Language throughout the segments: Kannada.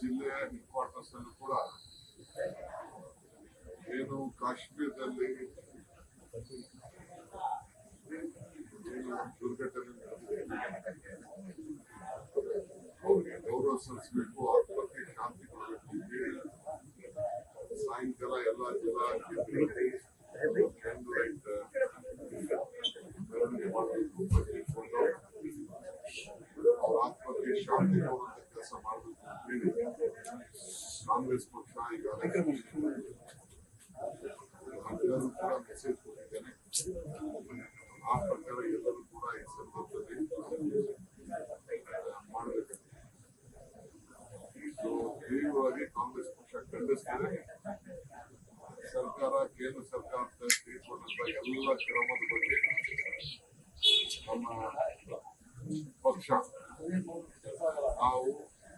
ಜಿಲ್ಲೆಯ ಹೆಡ್ ಕ್ವಾರ್ಟರ್ಸ್ ಅಲ್ಲೂ ಕೂಡ ಏನು ಕಾಶ್ಮೀರದಲ್ಲಿ ಏನು ದುರ್ಘಟನೆ ನಡೆದಿದೆ, ಅವ್ರಿಗೆ ಗೌರವ ಸಲ್ಲಿಸಬೇಕು, ಅವ್ರ ಬಗ್ಗೆ ಶಾಂತಿ ಕೊಡಬೇಕು ಅಂತ ಹೇಳಿ ಸಾಯಂಕಾಲ ಎಲ್ಲ ಜಿಲ್ಲಾ ಕೇಂದ್ರಗಳಲ್ಲಿ ಮೆರವಣಿಗೆ ಮಾಡಬೇಕು, ಬರೆದುಕೊಂಡು ಅವ್ರ ಆತ್ಮಕ್ಕೆ ಶಾಂತಿ ಕೊಡುವಂತ ಕೆಲಸ ಮಾಡಬೇಕು ಅಂತ ಹೇಳಿ ಕಾಂಗ್ರೆಸ್ ಪಕ್ಷ ಈಗಾಗಲೇ ಎಲ್ಲರೂ ಕೂಡ ಮೆಸೇಜ್ ಕೊಟ್ಟಿದ್ದೇನೆ. ಆ ಪ್ರಕಾರ ಎಲ್ಲರೂ ಕೂಡ ಈ ಸಂದರ್ಭದಲ್ಲಿ ಮಾಡಬೇಕು. ತೀವ್ರವಾಗಿ ಕಾಂಗ್ರೆಸ್ ಪಕ್ಷ ಖಂಡಿಸ್ತದೆ. ಸರ್ಕಾರ, ಕೇಂದ್ರ ಸರ್ಕಾರ ತೆಗೆದುಕೊಂಡಂತ ಎಲ್ಲ ಕ್ರಮದ ಬಗ್ಗೆ ನಮ್ಮ ಪಕ್ಷ ನಾವು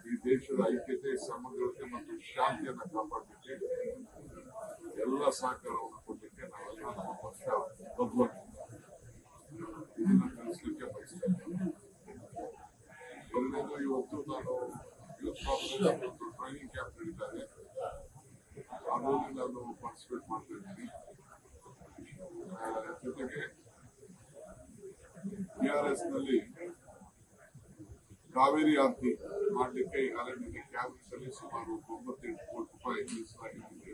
ಈ ದೇಶದ ಐಕ್ಯತೆ, ಸಮಗ್ರತೆ ಮತ್ತು ಶಾಂತಿಯನ್ನು ಕಾಪಾಡಲಿಕ್ಕೆ ಎಲ್ಲ ಸಹಕಾರವನ್ನು ಕೊಡಲಿಕ್ಕೆ ನಾವೆಲ್ಲ ನಮ್ಮ ಪಕ್ಷ ಬದ್ಧವಾಗಿದೆ. ಇದನ್ನು ತಿಳಿಸಲಿಕ್ಕೆ ಬಯಸ್ತೇನೆ. ಎರಡನೇದು, ಇವತ್ತು ನಾನು ಯೂತ್ ಕಾಂಗ್ರೆಸ್ ಒಂದು ಟ್ರೈನಿಂಗ್ ಕ್ಯಾಂಪ್ ನಡೀತಾರೆ, ಅದರಲ್ಲಿ ನಾನು ಪಾರ್ಟಿಸಿಪೇಟ್ ಮಾಡ್ತಾ ಇದ್ದೀನಿ. ಜೊತೆಗೆ ಟಿಆರ್ಎಸ್ ನಲ್ಲಿ ಕಾವೇರಿ ಆರತಿ ಮಾಡಲಿಕ್ಕೆ ಈಗಾಗಲೇ ನಿನ್ನೆ ಕ್ಯಾಬಿನೆಟ್ ಅಲ್ಲಿ ಸುಮಾರು 98 ಕೋಟಿ ರೂಪಾಯಿ ಮೀಸಲಾಗಿದೆ.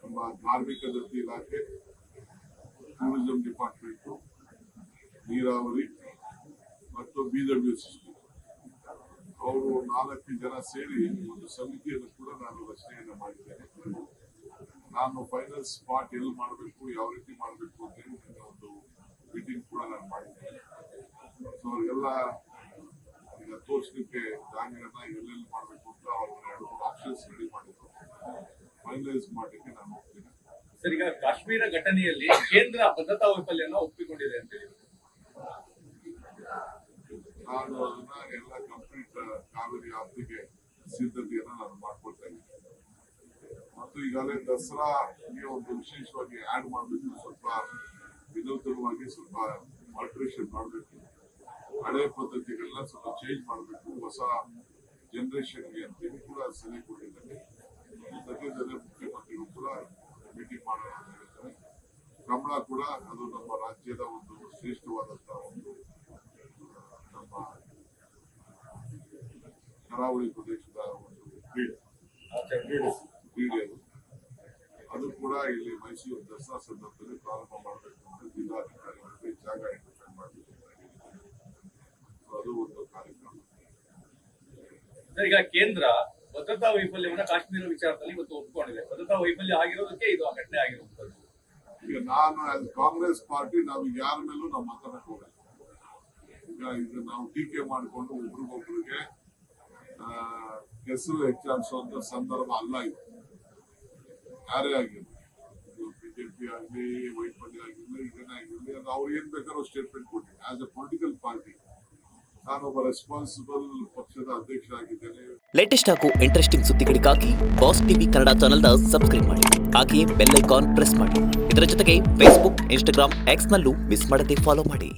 ನಮ್ಮ ಧಾರ್ಮಿಕ ದತ್ತಿ ಇಲಾಖೆ, ಟೂರಿಸಂ ಡಿಪಾರ್ಟ್ಮೆಂಟ್, ನೀರಾವರಿ ಮತ್ತು BWC ಅವರು 4 ಜನ ಸೇರಿ ಒಂದು ಸಮಿತಿಯನ್ನು ಕೂಡ ನಾನು ರಚನೆಯನ್ನು ಮಾಡಿದ್ದೇನೆ. ನಾನು ಫೈನಲ್ ಸ್ಪಾಟ್ ಎಲ್ಲಿ ಮಾಡಬೇಕು, ಯಾವ ರೀತಿ ಮಾಡಬೇಕು ಅಂತ ಹೇಳಿ ಒಂದು ಮೀಟಿಂಗ್ ಕೂಡ ನಾನು ಮಾಡಿದ್ದೇನೆ. ಸೊ ಅವ್ರಿಗೆಲ್ಲ ಈಗ ತೋರಿಸಲಿಕ್ಕೆ ಜಾಗಗಳನ್ನ ಎಲ್ಲೆಲ್ಲಿ ಮಾಡಬೇಕು ಅಂತ ಅವ್ರ 2-3 ಆಪ್ಷನ್ಸ್ ರೆಡಿ ಮಾಡಿದ್ರು. ಫೈನಲೈಸ್ ಮಾಡಲಿಕ್ಕೆ ನಾನು ಹೋಗ್ತೀನಿ. ಸರ್, ಈಗ ಕಾಶ್ಮೀರ ಘಟನೆಯಲ್ಲಿ ಕೇಂದ್ರ ಭದ್ರತಾ ವೈಫಲ್ಯನ ಒಪ್ಪಿಕೊಂಡಿದೆ ಅಂತ ಹೇಳಿ ನಾನು ಅದನ್ನ ಎಲ್ಲ ಕಂಪ್ಲೀಟ್ ಕಾವೇರಿ ಆಪ್ತಿಗೆ ಸಿದ್ಧತೆಯನ್ನ ನಾನು ಮಾಡ್ಕೊಳ್ತಾ ಇದ್ದೀನಿ. ಮತ್ತು ಈಗಾಗಲೇ ದಸರಾಗೆ ಒಂದು ವಿಶೇಷವಾಗಿ ಆಡ್ ಮಾಡಬೇಕು, ಸ್ವಲ್ಪ ವಿನೂತನವಾಗಿ ಸ್ವಲ್ಪ ಆಲ್ಟ್ರೇಷನ್ ಮಾಡಬೇಕು, ಹಳೆ ಪದ್ಧತಿಗಳನ್ನ ಸ್ವಲ್ಪ ಚೇಂಜ್ ಮಾಡಬೇಕು, ಹೊಸ ಜನರೇಷನ್ಗೆ ಅಂತೇಳಿ ಕೂಡ ಸಲಹೆ ಕೊಟ್ಟಿದ್ದಾರೆ. ಸದ್ಯದಲ್ಲೇ ಮುಖ್ಯಮಂತ್ರಿಗಳು ಕೂಡ ಮೀಟಿಂಗ್ ಮಾಡೋಣ ಅಂತ ಹೇಳಿದ್ದಾರೆ. ಕಮಲ ಕೂಡ ಅದು ನಮ್ಮ ರಾಜ್ಯದ ಒಂದು ಶ್ರೇಷ್ಠವಾದಂತಹ ಒಂದು ನಮ್ಮ ಕರಾವಳಿ ಪ್ರದೇಶದ ಒಂದು ಕ್ರೀಡೆ ಅದು ಕೂಡ ಇಲ್ಲಿ ಮೈಸೂರು ದಸರಾ ಸಂದರ್ಭದಲ್ಲಿ ಪ್ರಾರಂಭ ಮಾಡಬೇಕು ಅಂತ ಜಿಲ್ಲಾಧಿಕಾರಿಗಳಿಗೆ ಜಾಗ ಐಡೆಂಟಿಫೈ ಮಾಡಬೇಕು. ಅದು ಒಂದು ಕಾರ್ಯಕ್ರಮ. ಈಗ ಕೇಂದ್ರ ಭದ್ರತಾ ವೈಫಲ್ಯವನ್ನ ಕಾಶ್ಮೀರ ವಿಚಾರದಲ್ಲಿ ಇವತ್ತು ಒಪ್ಪಿಕೊಂಡಿದೆ. ಭದ್ರತಾ ವೈಫಲ್ಯ ಆಗಿರೋದಕ್ಕೆ ಇದು ಘಟನೆ ಆಗಿರುವಂತದ್ದು. ಈಗ ನಾನು ಕಾಂಗ್ರೆಸ್ ಪಾರ್ಟಿ ನಾವು ಯಾರ ಮೇಲೂ ನಾವು ಮಾತಾಡಕ್ ಹೋಗಲ್ಲ. ಈಗ ನಾವು ಟೀಕೆ ಮಾಡಿಕೊಂಡು ಒಬ್ರಿಗೊಬ್ರಿಗೆ ಹೆಸರು ಹೆಚ್ಚಾಡಿಸುವಂತ ಸಂದರ್ಭ ಅಲ್ಲ ಇದು. ಯಾರೇ ಆಗಿರ್ಲಿ, ಬಿಜೆಪಿ ಆಗಲಿ, ವೈಫಲ್ಯ ಆಗಿರ್ಲಿ, ಇದನ್ನೇ ಆಗಿರ್ಲಿ, ಅದು ಅವ್ರು ಏನ್ ಬೇಕಾದ್ರೂ ಸ್ಟೇಟ್ಮೆಂಟ್ ಕೊಟ್ಟಿದ್ದಾರೆ. ಆಸ್ ಎ ಪೊಲಿಟಿಕಲ್ ಪಾರ್ಟಿ ನಾನೊಬ್ಬ ರೆಸ್ಪಾನ್ಸಿಬಲ್ ಪಕ್ಷದ ಅಧ್ಯಕ್ಷ ಆಗಿದ್ದೇನೆ. ಲೇಟೆಸ್ಟ್ ಹಾಗೂ ಇಂಟ್ರೆಸ್ಟಿಂಗ್ ಸುದ್ದಿಗಳಿಗಾಗಿ ಬಾಸ್ ಟಿವಿ ಕನ್ನಡ ಚಾನೆಲ್ನ ಸಬ್ಸ್ಕ್ರೈಬ್ ಮಾಡಿ. ಹಾಗೆಯೇ ಬೆಲ್ ಐಕಾನ್ ಪ್ರೆಸ್ ಮಾಡಿ. ಇದರ ಜೊತೆಗೆ ಫೇಸ್ಬುಕ್, ಇನ್ಸ್ಟಾಗ್ರಾಮ್, ಎಕ್ಸ್ ನಲ್ಲೂ ಮಿಸ್ ಮಾಡದೆ ಫಾಲೋ ಮಾಡಿ.